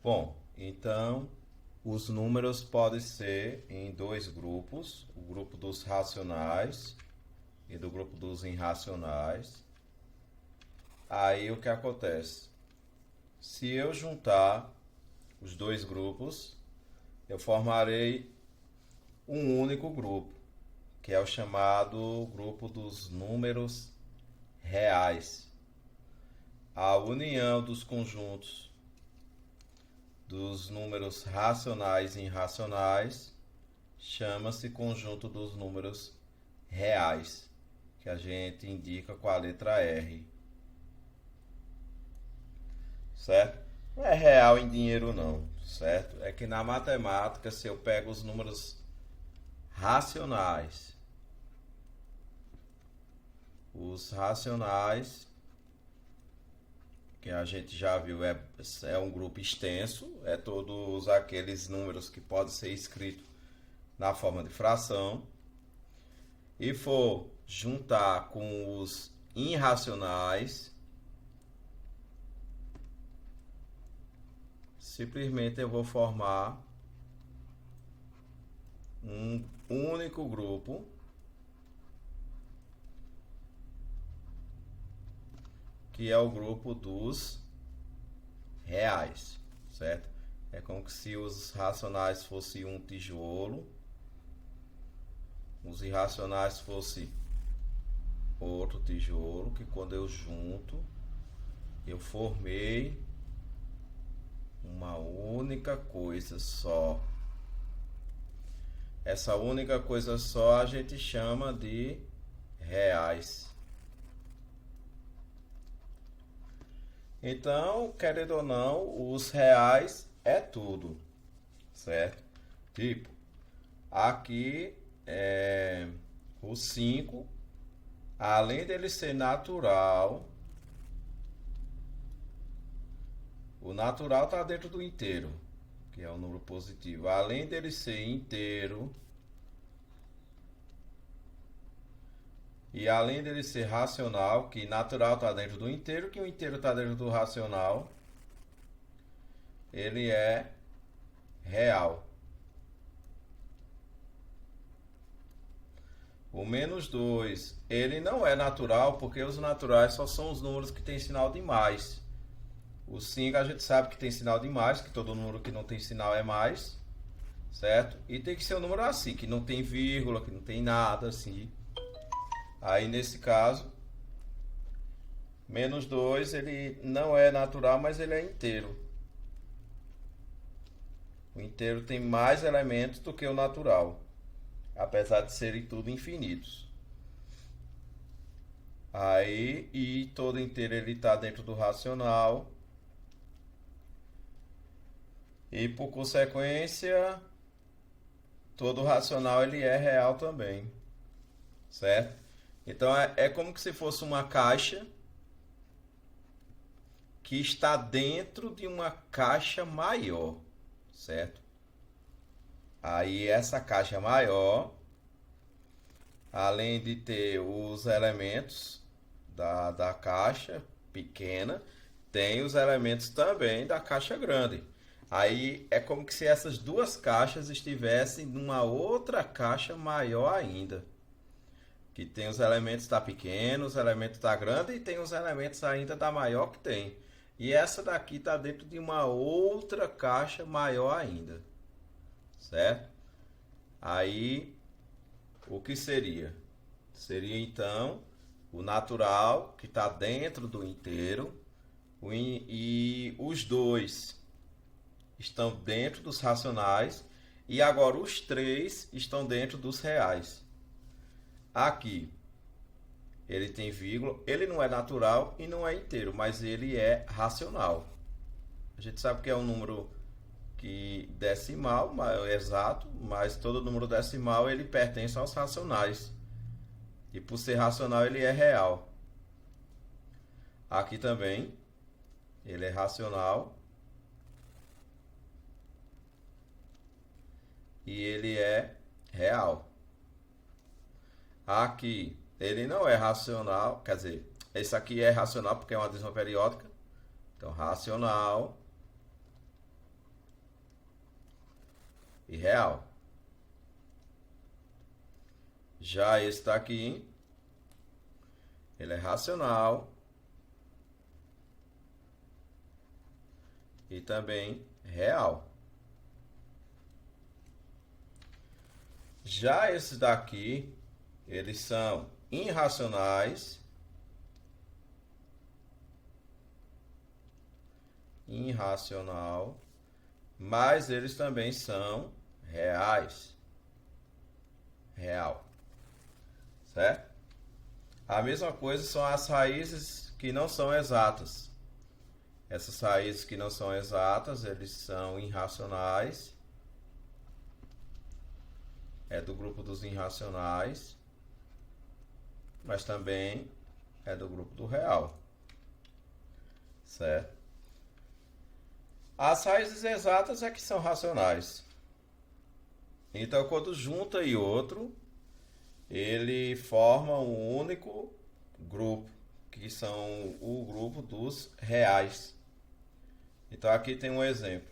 Bom, então os números podem ser em dois grupos, o grupo dos racionais e do grupo dos irracionais. Aí o que acontece? Se eu juntar os dois grupos, eu formarei um único grupo, que é o chamado grupo dos números reais. A união dos conjuntos dos números racionais e irracionais chama-se conjunto dos números reais, que a gente indica com a letra R, certo? Não é real em dinheiro não, certo? É que na matemática, se eu pego os números racionais, os racionais, que a gente já viu, é um grupo extenso, é todos aqueles números que podem ser escritos na forma de fração, e for juntar com os irracionais, simplesmente eu vou formar um único grupo que é o grupo dos reais, certo? É como se os racionais fossem um tijolo, os irracionais fossem outro tijolo, que quando eu junto, eu formei uma única coisa só. Essa única coisa só a gente chama de reais. Então, querendo ou não, os reais é tudo, certo? Tipo, aqui o 5, além dele ser natural, o natural está dentro do inteiro, que é o número positivo. Além dele ser inteiro, e além dele ser racional, que natural está dentro do inteiro, que o inteiro está dentro do racional, ele é real. O menos 2, ele não é natural, porque os naturais só são os números que têm sinal de mais. O 5 a gente sabe que tem sinal de mais, que todo número que não tem sinal é mais, certo? E tem que ser um número assim, que não tem vírgula, que não tem nada assim. Aí nesse caso, menos 2 ele não é natural, mas ele é inteiro. O inteiro tem mais elementos do que o natural, apesar de serem tudo infinitos. Aí, e todo inteiro ele está dentro do racional. E por consequência, todo racional ele é real também, certo? Então é como se fosse uma caixa que está dentro de uma caixa maior, certo? Aí essa caixa maior, além de ter os elementos da caixa pequena, tem os elementos também da caixa grande. Aí é como se essas duas caixas estivessem numa outra caixa maior ainda, que tem os elementos da pequeno, os elementos da grande e tem os elementos ainda da maior que tem. E essa daqui está dentro de uma outra caixa maior ainda, certo? Aí o que seria? Seria então o natural que está dentro do inteiro e os dois estão dentro dos racionais e agora os três estão dentro dos reais. Aqui ele tem vírgula, ele não é natural e não é inteiro, mas ele é racional. A gente sabe que é um número que decimal, exato, mas todo número decimal ele pertence aos racionais. E por ser racional ele é real. Aqui também ele é racional e ele é real. Aqui ele não é racional, quer dizer, esse aqui é racional porque é uma adesão periódica. Então, racional e real. Já esse daqui, ele é racional e também real. Já esses daqui, eles são irracionais, mas eles também são reais, real, certo? A mesma coisa são as raízes que não são exatas. Essas raízes que não são exatas, eles são irracionais, é do grupo dos irracionais, mas também é do grupo do real, certo? As raízes exatas é que são racionais. Então, quando junta e outro, ele forma um único grupo, que são o grupo dos reais. Então, aqui tem um exemplo.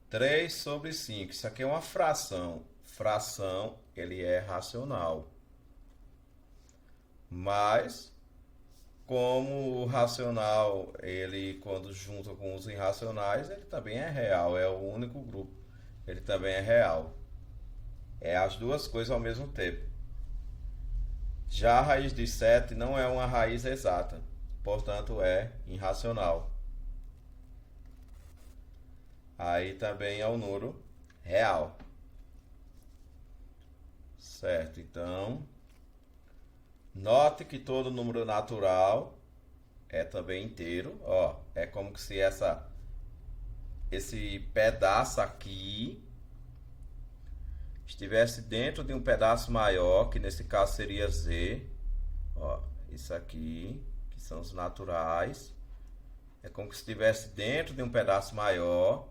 3 sobre 5. Isso aqui é uma fração. Fração, ele é racional. Mas, como o racional, ele quando junta com os irracionais, ele também é real. É o único grupo. Ele também é real. É as duas coisas ao mesmo tempo. Já a raiz de 7 não é uma raiz exata. Portanto, é irracional. Aí também é o número real. Certo, então, note que todo número natural é também inteiro. Ó, é como se esse pedaço aqui estivesse dentro de um pedaço maior, que nesse caso seria Z. Ó, isso aqui, que são os naturais. É como se estivesse dentro de um pedaço maior,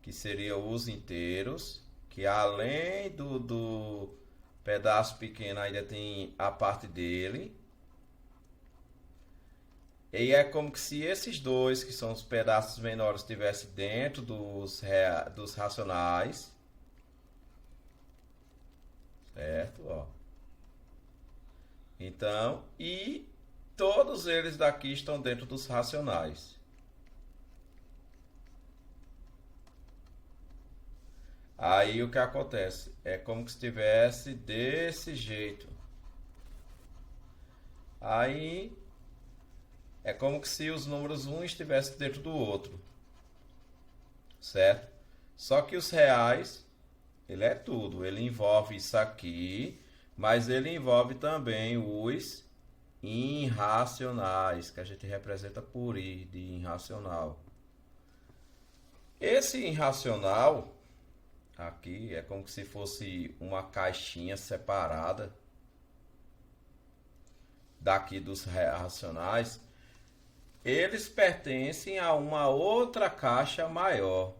que seria os inteiros, que além do pedaço pequeno ainda tem a parte dele. E é como que se esses dois, que são os pedaços menores, estivessem dentro dos racionais. Certo? Ó. Então, e todos eles daqui estão dentro dos racionais. Aí o que acontece? É como se estivesse desse jeito. Aí é como se os números um estivesse dentro do outro. Certo? Só que os reais, ele é tudo. Ele envolve isso aqui, mas ele envolve também os irracionais, que a gente representa por I, de irracional. Esse irracional aqui é como se fosse uma caixinha separada daqui dos racionais. Eles pertencem a uma outra caixa maior,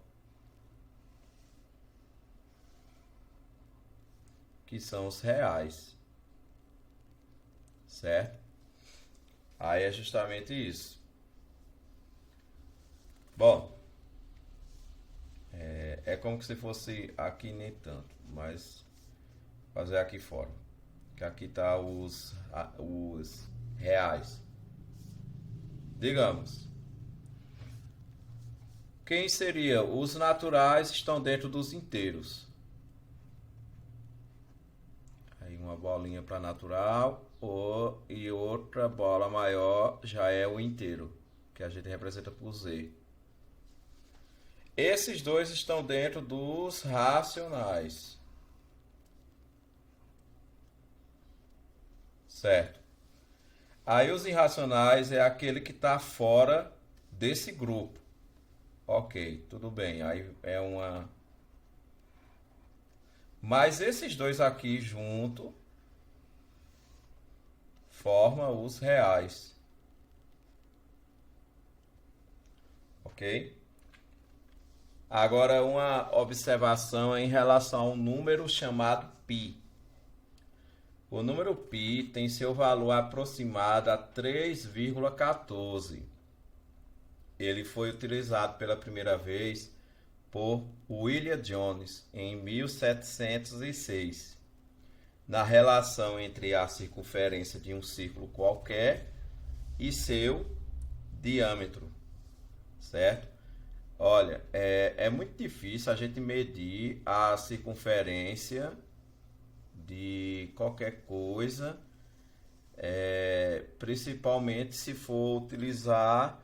que são os reais. Certo? Aí é justamente isso. Bom, é como se fosse aqui nem tanto, mas fazer aqui fora. Que aqui tá os reais. Digamos, quem seria? Os naturais estão dentro dos inteiros. Aí uma bolinha para natural e outra bola maior já é o inteiro, que a gente representa por Z. Esses dois estão dentro dos racionais. Certo? Aí os irracionais é aquele que está fora desse grupo. Ok, tudo bem. Aí é uma. Mas esses dois aqui junto formam os reais. Ok? Agora uma observação em relação a um número chamado π. O número π tem seu valor aproximado a 3,14. Ele foi utilizado pela primeira vez por William Jones em 1706, na relação entre a circunferência de um círculo qualquer e seu diâmetro, certo? Olha, é muito difícil a gente medir a circunferência de qualquer coisa, principalmente se for utilizar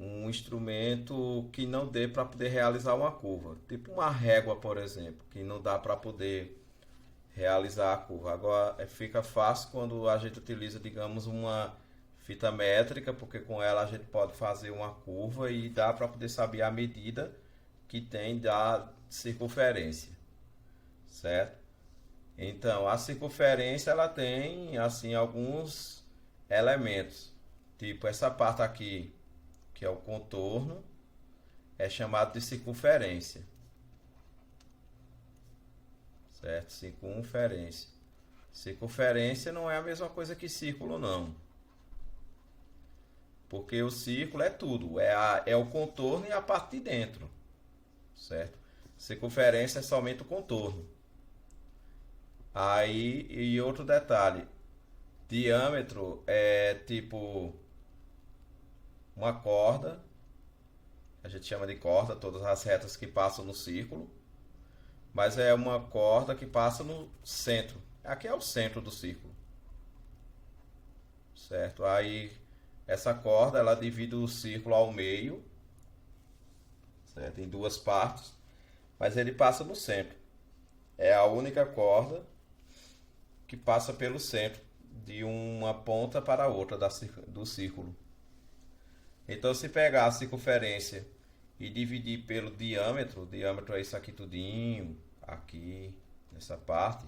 um instrumento que não dê para poder realizar uma curva, tipo uma régua, por exemplo, que não dá para poder realizar a curva. Agora fica fácil quando a gente utiliza, digamos, uma fita métrica, porque com ela a gente pode fazer uma curva e dá para poder saber a medida que tem da circunferência, certo? Então, a circunferência ela tem assim alguns elementos, tipo essa parte aqui, que é o contorno, é chamado de circunferência, certo? Circunferência. Circunferência não é a mesma coisa que círculo, não. Porque o círculo é tudo, é o contorno e a parte de dentro, certo? Circunferência é somente o contorno. Aí, e outro detalhe, diâmetro é tipo uma corda, a gente chama de corda todas as retas que passam no círculo, mas é uma corda que passa no centro. Aqui é o centro do círculo, certo? Aí essa corda ela divide o círculo ao meio, certo? Em duas partes, mas ele passa no centro. É a única corda que passa pelo centro, de uma ponta para a outra do círculo. Então, se pegar a circunferência e dividir pelo diâmetro, o diâmetro é isso aqui tudinho, aqui, nessa parte.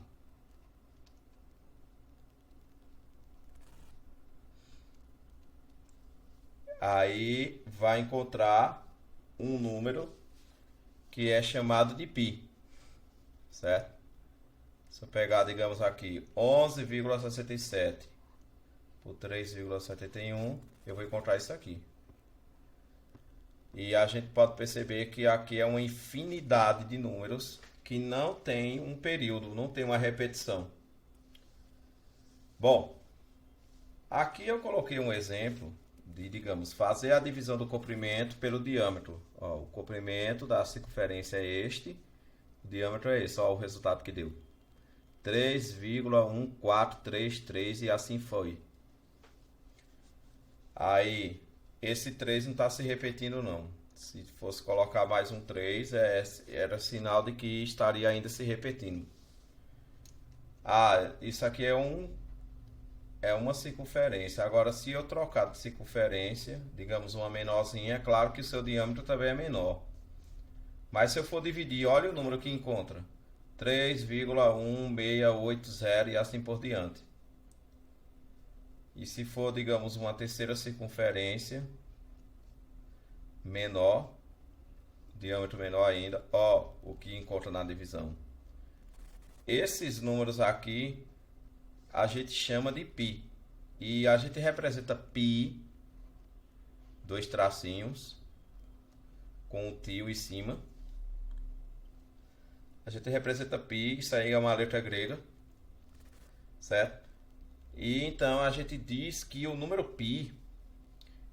Aí vai encontrar um número que é chamado de π, certo? Se eu pegar, digamos aqui, 11,67 por 3,71, eu vou encontrar isso aqui. E a gente pode perceber que aqui é uma infinidade de números que não tem um período, não tem uma repetição. Bom, aqui eu coloquei um exemplo de, digamos, fazer a divisão do comprimento pelo diâmetro. Ó, o comprimento da circunferência é este, o diâmetro é esse, ó, o resultado que deu. 3,1433 e assim foi. Aí, esse 3 não está se repetindo não. Se fosse colocar mais um 3, era sinal de que estaria ainda se repetindo. Ah, isso aqui é uma circunferência. Agora, se eu trocar de circunferência, digamos uma menorzinha, é claro que o seu diâmetro também é menor. Mas se eu for dividir, olha o número que encontra. 3,1680 e assim por diante. E se for, digamos, uma terceira circunferência menor, diâmetro menor ainda, ó, o que encontra na divisão. Esses números aqui a gente chama de π. E a gente representa π, dois tracinhos, com o tio em cima. A gente representa π, isso aí é uma letra grega, certo? E então a gente diz que o número π,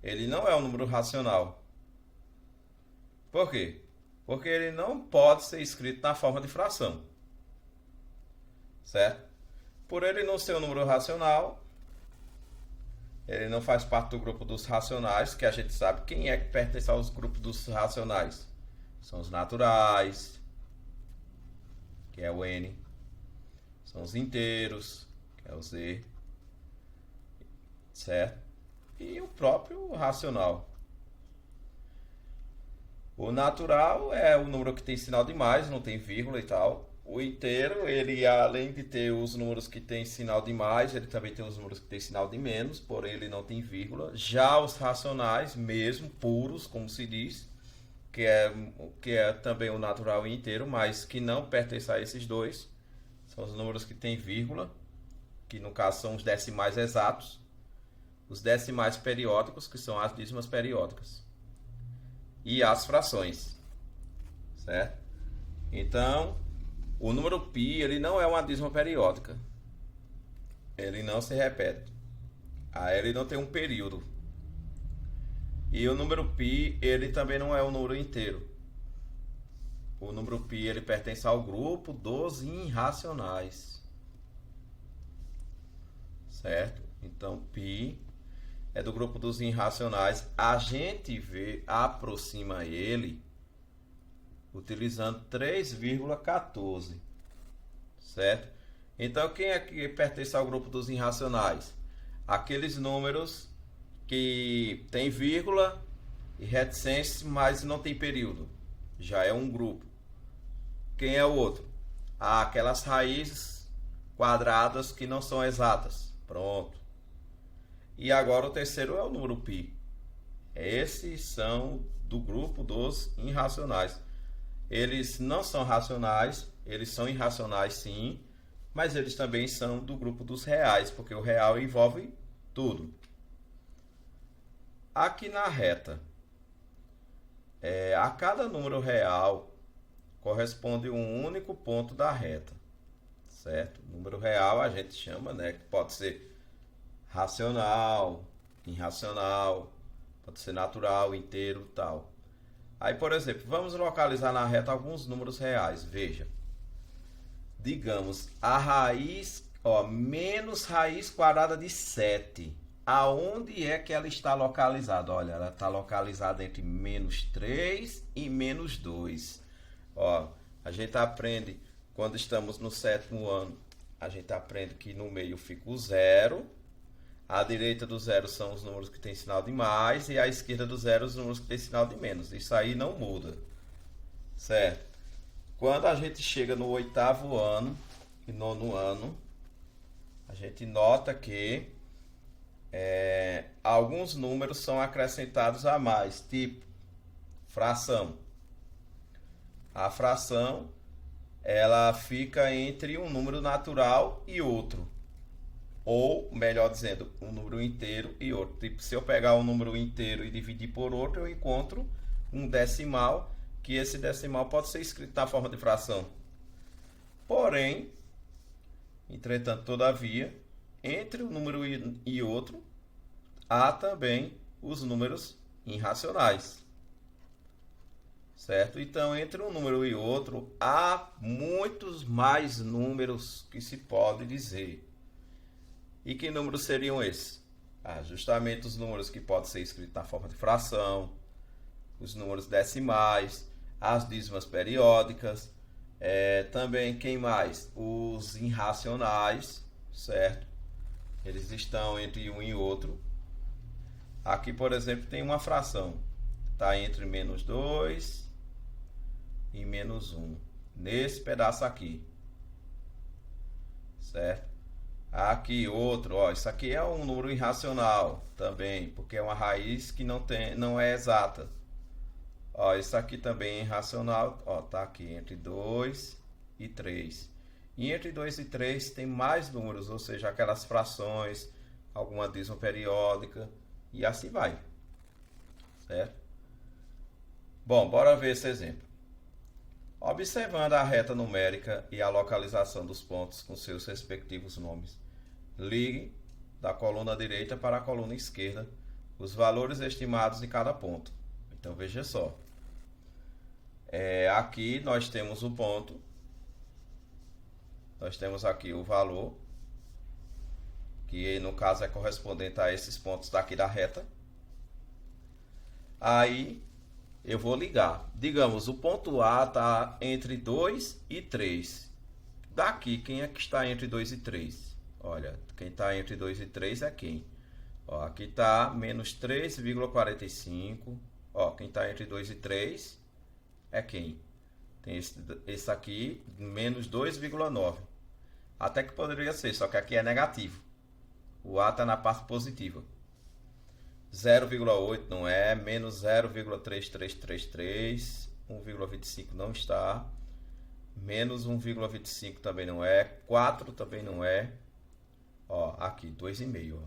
ele não é um número racional. Por quê? Porque ele não pode ser escrito na forma de fração, certo? Por ele não ser um número racional, ele não faz parte do grupo dos racionais, que a gente sabe quem é que pertence aos grupos dos racionais. São os naturais, que é o N. São os inteiros, que é o Z. Certo? E o próprio racional. O natural é o número que tem sinal de mais, não tem vírgula e tal. O inteiro, ele além de ter os números que tem sinal de mais, ele também tem os números que tem sinal de menos, porém ele não tem vírgula. Já os racionais, mesmo puros, como se diz, que é também o natural e inteiro, mas que não pertence a esses dois, são os números que tem vírgula, que no caso são os decimais exatos, os decimais periódicos, que são as dízimas periódicas, e as frações, certo? Então, o número π, ele não é uma dízima periódica. Ele não se repete. Ele não tem um período. E o número π, ele também não é um número inteiro. O número π, ele pertence ao grupo dos irracionais. Certo? Então, π é do grupo dos irracionais. A gente aproxima ele utilizando 3,14. Certo? Então, quem é que pertence ao grupo dos irracionais? Aqueles números que tem vírgula e reticência, mas não tem período. Já é um grupo. Quem é o outro? Aquelas raízes quadradas que não são exatas. Pronto. E agora o terceiro é o número π. Esses são do grupo dos irracionais. Eles não são racionais, eles são irracionais sim, mas eles também são do grupo dos reais, porque o real envolve tudo. Aqui na reta, a cada número real corresponde um único ponto da reta, certo? Número real a gente chama, né, que pode ser racional, irracional, pode ser natural, inteiro, tal. Aí, por exemplo, vamos localizar na reta alguns números reais. Veja, digamos, a raiz, menos raiz quadrada de 7. Aonde é que ela está localizada? Olha, ela está localizada entre menos 3 e menos 2. A gente aprende, quando estamos no 7º ano, a gente aprende que no meio fica o zero. À direita do zero são os números que tem sinal de mais e à esquerda do zero os números que tem sinal de menos. Isso aí não muda, certo? Quando a gente chega no 8º ano e 9º ano, a gente nota que alguns números são acrescentados a mais, tipo fração. A fração, ela fica entre um número natural e outro. Ou, melhor dizendo, um número inteiro e outro. Tipo, se eu pegar um número inteiro e dividir por outro, eu encontro um decimal, que esse decimal pode ser escrito na forma de fração. Porém, entretanto, todavia, entre um número e outro, há também os números irracionais. Certo? Então, entre um número e outro, há muitos mais números que se pode dizer. E que números seriam esses? Justamente os números que podem ser escritos na forma de fração, os números decimais, as dízimas periódicas, também quem mais? Os irracionais, certo? Eles estão entre um e outro. Aqui, por exemplo, tem uma fração. Está entre menos 2 e menos 1. Nesse pedaço aqui. Certo? Aqui outro, isso aqui é um número irracional também, porque é uma raiz que não é exata. Isso aqui também é irracional, tá aqui entre 2 e 3. E entre 2 e 3 tem mais números, ou seja, aquelas frações, alguma dízima periódica e assim vai. Certo? Bom, bora ver esse exemplo. Observando a reta numérica e a localização dos pontos com seus respectivos nomes, ligue da coluna direita para a coluna esquerda os valores estimados de cada ponto. Então veja só. Aqui nós temos o ponto. Nós temos aqui o valor, que no caso é correspondente a esses pontos daqui da reta. Aí eu vou ligar. Digamos, o ponto A está entre 2 e 3. Daqui, quem é que está entre 2 e 3? Olha, quem está entre 2 e 3 é quem? Aqui está menos 3,45. Quem está entre 2 e 3 é quem? Tem esse aqui, menos 2,9. Até que poderia ser, só que aqui é negativo. O A está na parte positiva. 0,8 não é, menos 0,3333, 1,25 não está, menos 1,25 também não é, 4 também não é, aqui 2,5.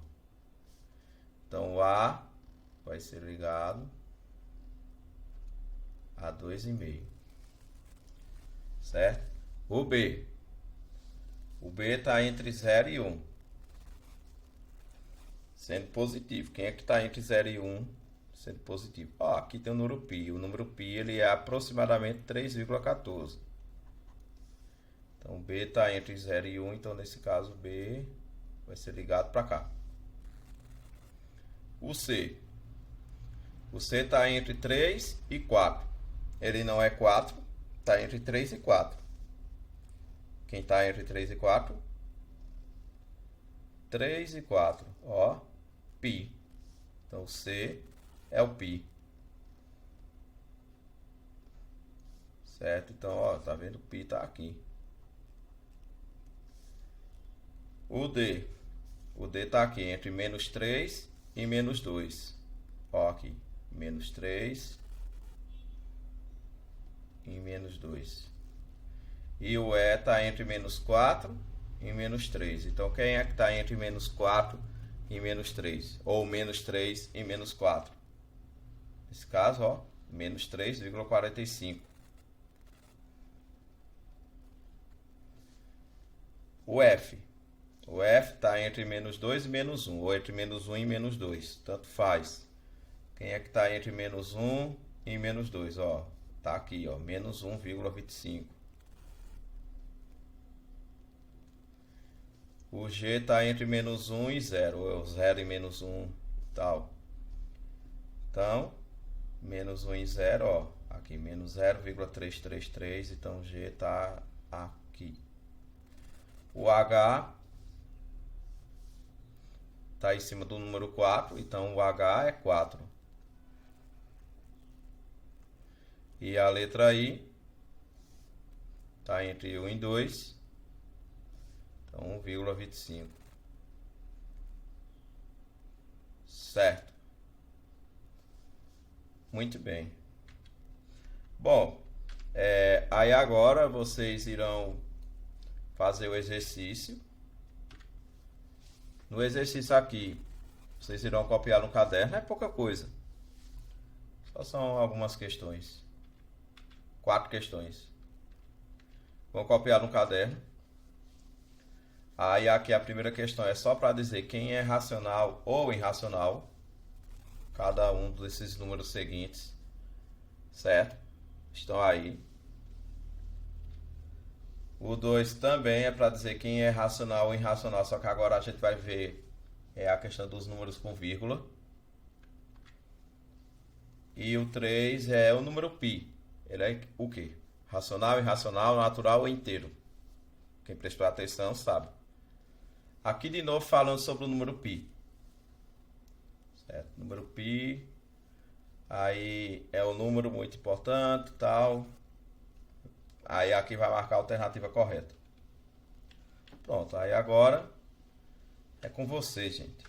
Então o A vai ser ligado a 2,5. certo? O B. O B está entre 0 e 1. Sendo positivo. Quem é que está entre 0 e 1 sendo positivo? Ó, aqui tem o número π. O número π ele é aproximadamente 3,14. Então, B está entre 0 e 1. Então, nesse caso, B vai ser ligado para cá. O C. O C está entre 3 e 4. Ele não é 4. Está entre 3 e 4. Quem está entre 3 e 4? 3 e 4. Ó, π. Então, C é o π. Certo? Então, ó, tá vendo? O π tá aqui. O D. O D tá aqui entre menos 3 e menos 2. Ó, aqui. Menos 3 e menos 2. E o E tá entre menos 4 e menos 3. Então, quem é que tá entre menos 4 e menos 3? Ou menos 3 e menos 4? Nesse caso, ó, menos 3,45. O F. O F está entre menos 2 e menos 1, ou entre menos 1 e menos 2. Tanto faz. Quem é que está entre menos 1 e menos 2? Ó, tá aqui, ó, menos 1,25. O G está entre menos 1 e 0, ou 0 e menos 1 e tal. Então, menos 1 e 0, ó, aqui, menos 0,333, então o G está aqui. O H está em cima do número 4, então o H é 4. E a letra I está entre 1 e 2, então 1,25. Certo. Muito bem. Bom, aí agora vocês irão fazer o exercício. No exercício aqui, vocês irão copiar no caderno, é pouca coisa. Só são algumas questões. 4 questões. Vão copiar no caderno. Aí aqui a primeira questão é só para dizer quem é racional ou irracional. Cada um desses números seguintes. Certo? Estão aí. O 2 também é para dizer quem é racional ou irracional, só que agora a gente vai ver a questão dos números com vírgula. E o 3 é o número π. Ele é o quê? Racional, irracional, natural ou inteiro? Quem prestou atenção sabe. Aqui de novo falando sobre o número π. Certo? Número π. Aí é um número muito importante, tal. Aí aqui vai marcar a alternativa correta. Pronto, aí agora é com você, gente.